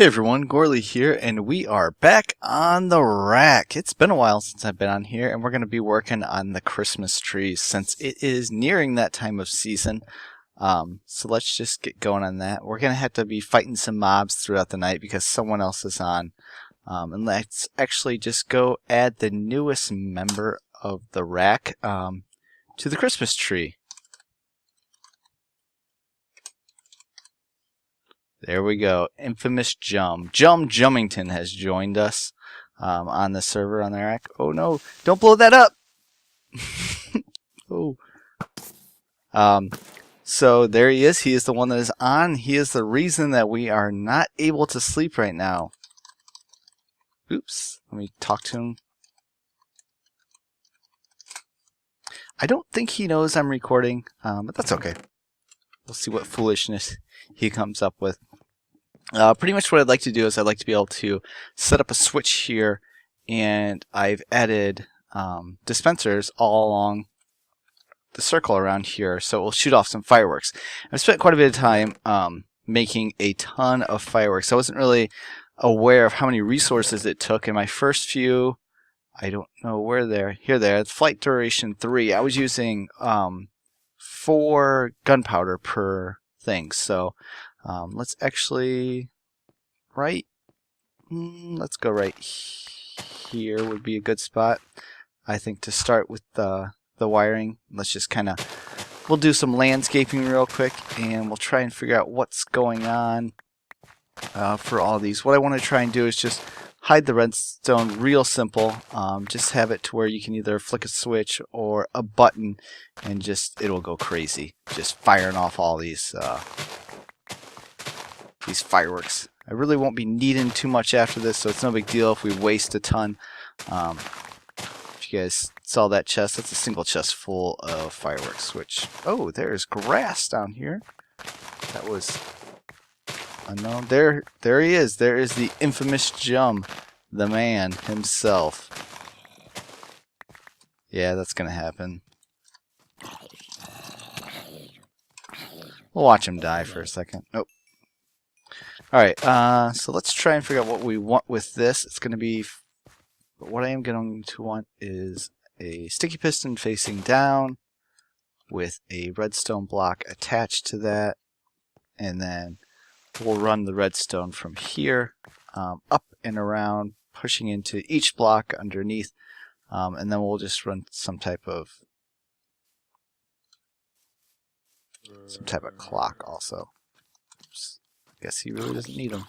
Hey everyone, Gorley here, and we are back on the rack. It's been a while since I've been on here, and we're going to be working on the Christmas trees since it is nearing that time of season. So let's just get going on that. We're going to have to be fighting some mobs throughout the night because someone else is on. And let's actually just go add the newest member of the rack to the Christmas tree. There we go. Infamous Jummington has joined us on the server on the rack. Oh no, don't blow that up! Oh. So there he is. He is the one that is on. He is the reason that we are not able to sleep right now. Oops. Let me talk to him. I don't think he knows I'm recording, but that's okay. We'll see what foolishness he comes up with. Pretty much what I'd like to do is I'd like to be able to set up a switch here, and I've added dispensers all along the circle around here, so we'll shoot off some fireworks. I've spent quite a bit of time making a ton of fireworks. I wasn't really aware of how many resources it took in my first few. I don't know where they're. Here they are. Flight duration 3. I was using 4 gunpowder per thing, so let's actually let's go right here would be a good spot, I think, to start with the wiring. Let's just we'll do some landscaping real quick, and we'll try and figure out what's going on for all these. What I want to try and do is just hide the redstone real simple. Just have it to where you can either flick a switch or a button, and it'll go crazy, just firing off all these fireworks. I really won't be needing too much after this, so it's no big deal if we waste a ton. If you guys saw that chest, that's a single chest full of fireworks, which, oh, there's grass down here. That was unknown. There he is. There is the infamous Jum, the man himself. Yeah, that's gonna happen. We'll watch him die for a second. Nope. Alright, so let's try and figure out what we want with this. It's going to be, what I am going to want is a sticky piston facing down with a redstone block attached to that, and then we'll run the redstone from here up and around, pushing into each block underneath, and then we'll just run some type of clock also. Oops. Guess he really doesn't need them.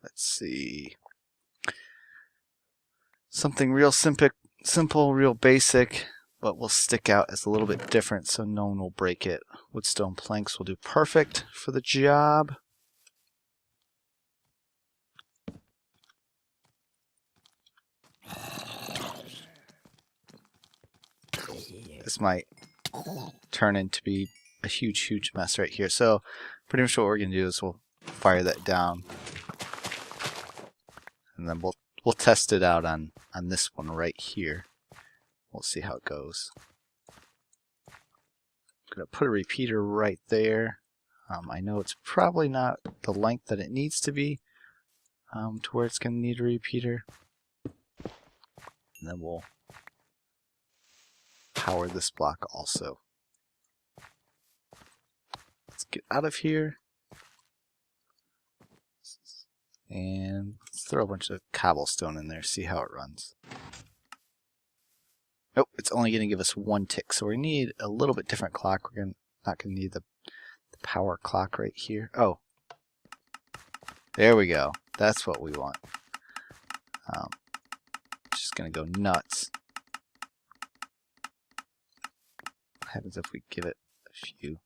Let's see. Something real simple, real basic, but will stick out as a little bit different so no one will break it. Woodstone planks will do perfect for the job. This might turn into be a huge mess right here. So pretty much what we're going to do is we'll fire that down, and then we'll test it out on this one right here. We'll see how it goes. I'm going to put a repeater right there. I know it's probably not the length that it needs to be to where it's going to need a repeater. And then we'll power this block also. Let's get out of here, and let's throw a bunch of cobblestone in there, see how it runs. Nope, it's only going to give us 1 tick, so we need a little bit different clock. We're not going to need the power clock right here. Oh, there we go. That's what we want. Just going to go nuts. What happens if we give it a few?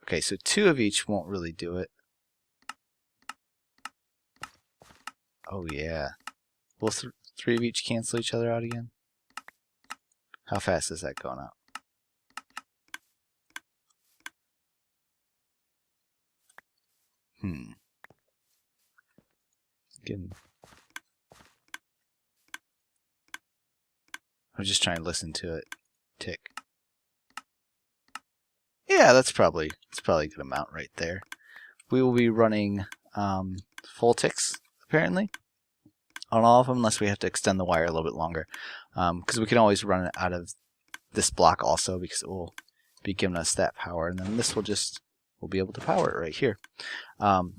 Okay, so 2 of each won't really do it. Oh yeah. Will 3 of each cancel each other out again? How fast is that going out? Again. I'm just trying to listen to it tick. Yeah, that's probably a good amount right there. We will be running full ticks apparently on all of them, unless we have to extend the wire a little bit longer, because we can always run it out of this block also, because it will be giving us that power, and then this will we'll be able to power it right here.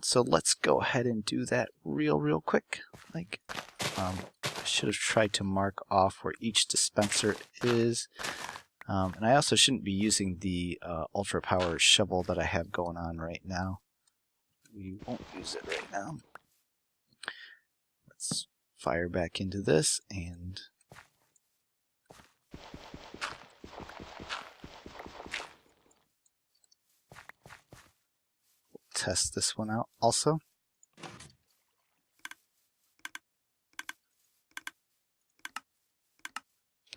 So let's go ahead and do that real quick. Like, I should have tried to mark off where each dispenser is, and I also shouldn't be using the ultra power shovel that I have going on right now. We won't use it right now. Let's fire back into this and test this one out also.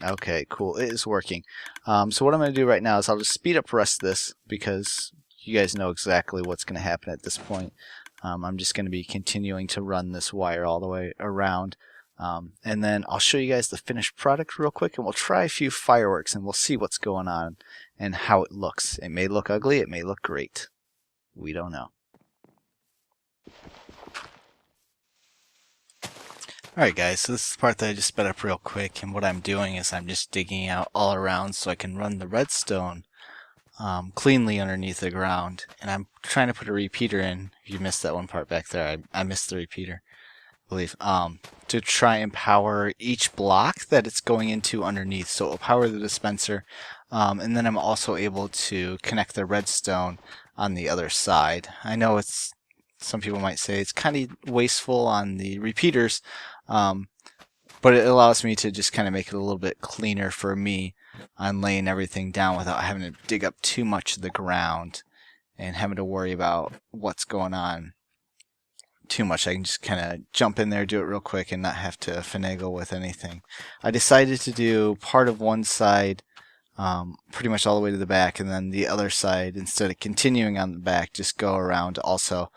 Okay, cool. It is working. So what I'm going to do right now is I'll just speed up the rest of this, because you guys know exactly what's going to happen at this point. I'm just going to be continuing to run this wire all the way around. And then I'll show you guys the finished product real quick, and we'll try a few fireworks, and we'll see what's going on and how it looks. It may look ugly, it may look great. We don't know. Alright guys, so this is the part that I just sped up real quick, and what I'm doing is I'm just digging out all around so I can run the redstone cleanly underneath the ground. And I'm trying to put a repeater in. If you missed that one part back there, I missed the repeater, I believe, to try and power each block that it's going into underneath. So it will power the dispenser, and then I'm also able to connect the redstone on the other side. I know it's, some people might say it's kind of wasteful on the repeaters, but it allows me to just kind of make it a little bit cleaner for me on laying everything down without having to dig up too much of the ground and having to worry about what's going on too much. I can just kind of jump in there, do it real quick, and not have to finagle with anything. I decided to do part of one side pretty much all the way to the back, and then the other side, instead of continuing on the back, just go around also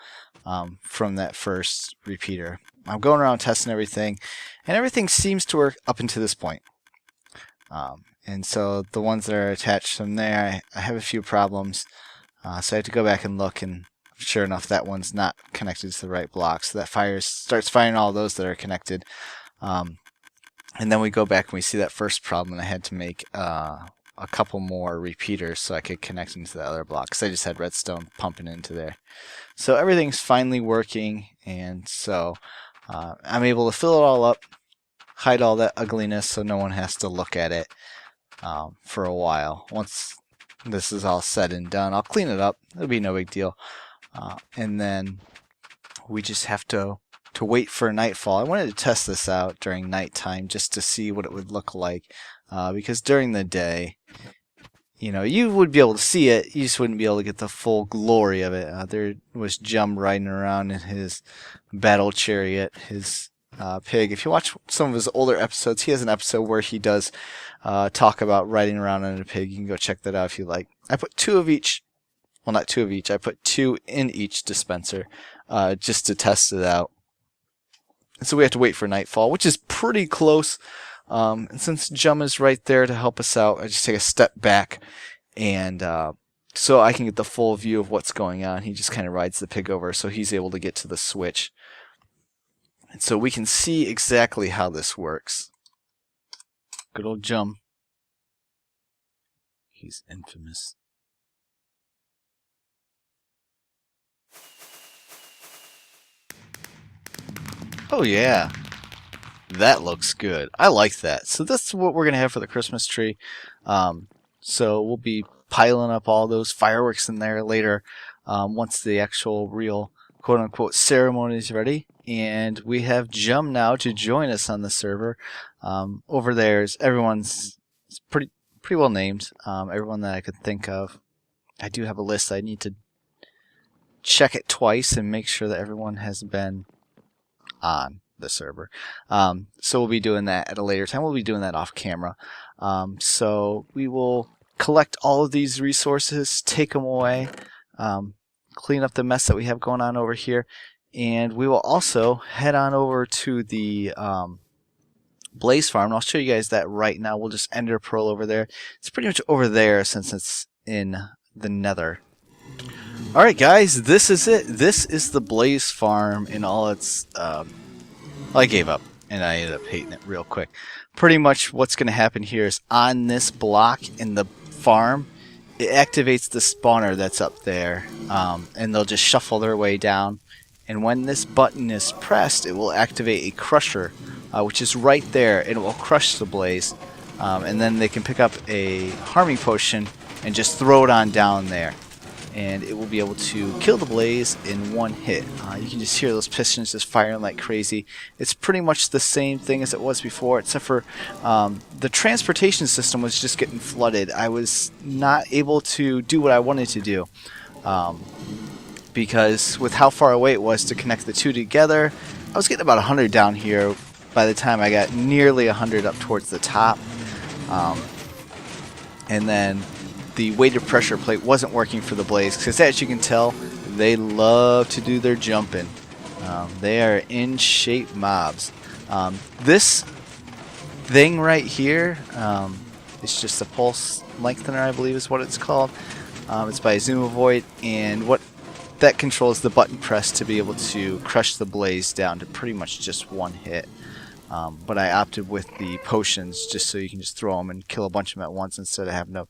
from that first repeater. I'm going around testing everything, and everything seems to work up until this point. And so the ones that are attached from there, I have a few problems, so I have to go back and look, and sure enough, that one's not connected to the right block, so that starts firing all those that are connected. And then we go back and we see that first problem, and I had to make a couple more repeaters so I could connect into the other block, because I just had redstone pumping into there. So everything's finally working, and so I'm able to fill it all up, hide all that ugliness so no one has to look at it for a while. Once this is all said and done, I'll clean it up. It'll be no big deal. And then we just have to wait for nightfall. I wanted to test this out during nighttime just to see what it would look like, because during the day, you know, you would be able to see it, you just wouldn't be able to get the full glory of it. There was Jum riding around in his battle chariot, his pig. If you watch some of his older episodes, he has an episode where he does talk about riding around on a pig. You can go check that out if you like. I put two of each. Well, not two of each. I put two in each dispenser just to test it out. And so we have to wait for nightfall, which is pretty close. And since Jum is right there to help us out, I just take a step back, and so I can get the full view of what's going on. He just kind of rides the pig over, so he's able to get to the switch. And so we can see exactly how this works. Good old Jum. He's infamous. Oh yeah, that looks good. I like that. So that's what we're going to have for the Christmas tree. So we'll be piling up all those fireworks in there later once the actual real quote-unquote ceremony is ready. And we have Jum now to join us on the server. Over there, everyone's pretty well named. Everyone that I could think of. I do have a list. I need to check it twice and make sure that everyone has been on the server. So we'll be doing that at a later time. We'll be doing that off camera. So we will collect all of these resources, take them away, clean up the mess that we have going on over here, and we will also head on over to the Blaze Farm, and I'll show you guys that right now. We'll just enter Pearl over there. It's pretty much over there since it's in the nether. Alright guys, this is it. This is the blaze farm in all its... I gave up and I ended up hating it real quick. Pretty much what's going to happen here is on this block in the farm, it activates the spawner that's up there, and they'll just shuffle their way down. And when this button is pressed, it will activate a crusher, which is right there, and it will crush the blaze. And then they can pick up a harming potion and just throw it on down there. And it will be able to kill the blaze in one hit. You can just hear those pistons just firing like crazy. It's pretty much the same thing as it was before, except for the transportation system was just getting flooded. I was not able to do what I wanted to do because with how far away it was to connect the two together, I was getting about 100 down here by the time I got nearly 100 up towards the top. And then the weighted pressure plate wasn't working for the blaze because, as you can tell, they love to do their jumping. They are in shape mobs. This thing right here is just a pulse lengthener, I believe is what it's called. It's by Zoomovoid, and what that controls the button press to be able to crush the blaze down to pretty much just one hit. But I opted with the potions just so you can just throw them and kill a bunch of them at once instead of having to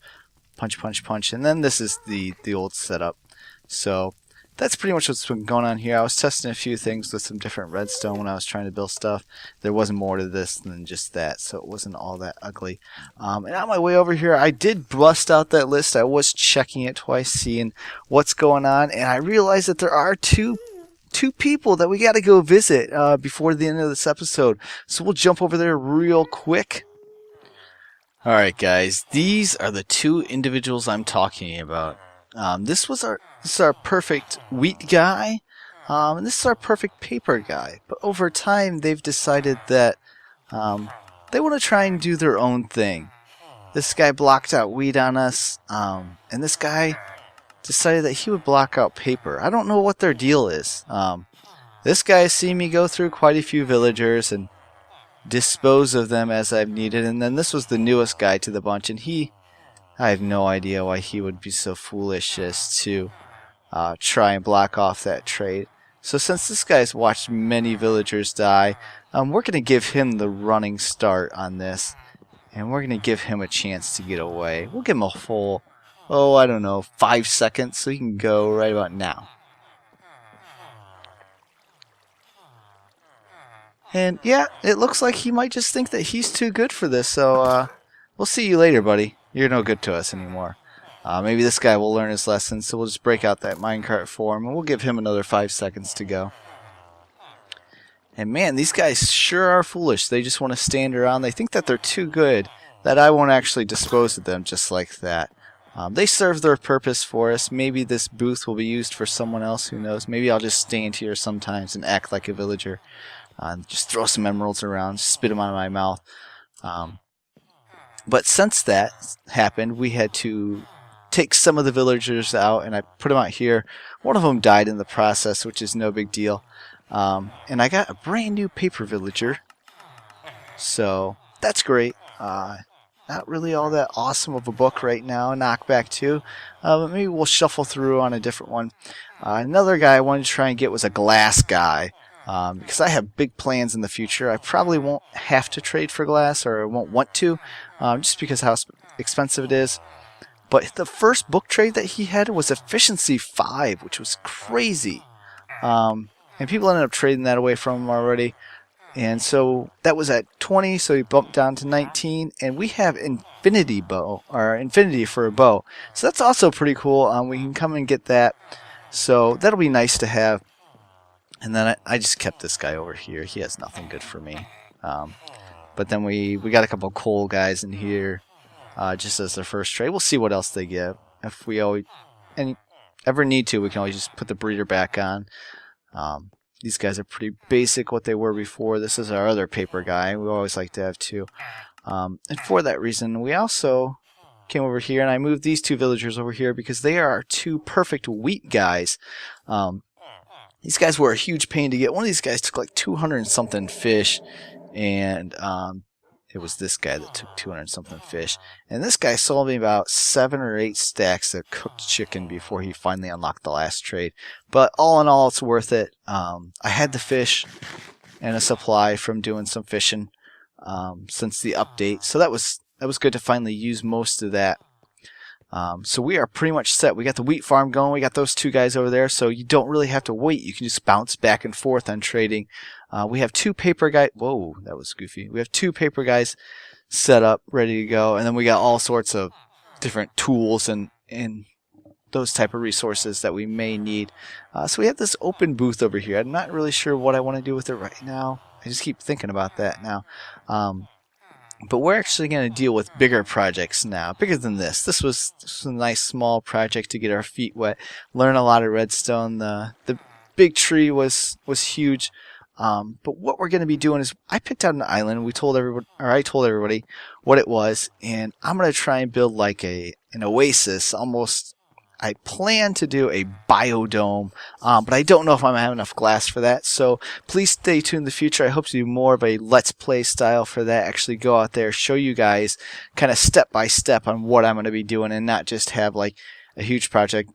punch, punch, punch. And then this is the old setup. So that's pretty much what's been going on here. I was testing a few things with some different redstone when I was trying to build stuff. There wasn't more to this than just that, so it wasn't all that ugly. And on my way over here, I did bust out that list. I was checking it twice, seeing what's going on, and I realized that there are two people that we got to go visit before the end of this episode. So we'll jump over there real quick. Alright guys, these are the two individuals I'm talking about. This is our perfect wheat guy, and this is our perfect paper guy. But over time, they've decided that they want to try and do their own thing. This guy blocked out wheat on us, and this guy decided that he would block out paper. I don't know what their deal is. This guy has seen me go through quite a few villagers and dispose of them as I've needed, and then this was the newest guy to the bunch, and I have no idea why he would be so foolish as to try and block off that trade. So since this guy's watched many villagers die, we're going to give him the running start on this, and we're going to give him a chance to get away. We'll give him a full, I don't know, 5 seconds, so he can go right about now. And yeah, it looks like he might just think that he's too good for this, so we'll see you later, buddy. You're no good to us anymore. Maybe this guy will learn his lesson, so we'll just break out that minecart for him, and we'll give him another 5 seconds to go. And man, these guys sure are foolish. They just want to stand around. They think that they're too good, that I won't actually dispose of them just like that. They serve their purpose for us. Maybe this booth will be used for someone else, who knows. Maybe I'll just stand here sometimes and act like a villager. Just throw some emeralds around, spit them out of my mouth. But since that happened, we had to take some of the villagers out, and I put them out here. One of them died in the process, which is no big deal. And I got a brand new paper villager, so that's great. Not really all that awesome of a book right now, Knockback 2, but maybe we'll shuffle through on a different one. Another guy I wanted to try and get was a glass guy. Because I have big plans in the future. I probably won't have to trade for glass, or won't want to, just because how expensive it is. But the first book trade that he had was efficiency 5, which was crazy. And people ended up trading that away from him already. And so that was at 20, so he bumped down to 19. And we have infinity bow, or infinity for a bow. So that's also pretty cool. We can come and get that. So that'll be nice to have. And then I just kept this guy over here. He has nothing good for me. But then we got a couple coal guys in here just as their first trade. We'll see what else they give. If we ever need to, we can always just put the breeder back on. These guys are pretty basic what they were before. This is our other paper guy. We always like to have two. And for that reason, we also came over here, and I moved these two villagers over here because they are our two perfect wheat guys. These guys were a huge pain to get. One of these guys took like 200 and something fish, and it was this guy that took 200 something fish. And this guy sold me about 7 or 8 stacks of cooked chicken before he finally unlocked the last trade. But all in all, it's worth it. I had the fish and a supply from doing some fishing since the update, so that was good to finally use most of that. So we are pretty much set. We got the wheat farm going. We got those 2 guys over there, so you don't really have to wait. You can just bounce back and forth on trading. We have 2 paper guys. Whoa, that was goofy. We have 2 paper guys set up, ready to go, and then we got all sorts of different tools and those type of resources that we may need. So we have this open booth over here. I'm not really sure what I want to do with it right now. I just keep thinking about that now. But we're actually going to deal with bigger projects now, bigger than this. This was a nice small project to get our feet wet, learn a lot of redstone. The big tree was huge. But what we're going to be doing is I picked out an island. I told everybody what it was, and I'm going to try and build like an oasis almost. I plan to do a biodome, but I don't know if I'm going to have enough glass for that. So please stay tuned in the future. I hope to do more of a let's play style for that. Actually go out there, show you guys kind of step by step on what I'm going to be doing, and not just have like a huge project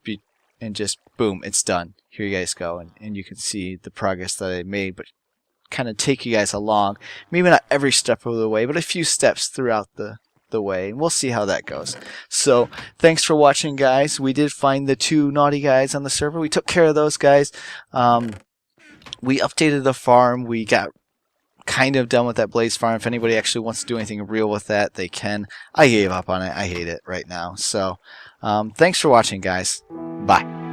and just boom, it's done. Here you guys go, and you can see the progress that I made, but kind of take you guys along. Maybe not every step of the way, but a few steps throughout the way, and we'll see how that goes. So thanks for watching, guys. We did find the 2 naughty guys on the server. We took care of those guys. We updated the farm. We got kind of done with that blaze farm. If anybody actually wants to do anything real with that, they can. I gave up on it. I hate it right now. So thanks for watching, guys. Bye.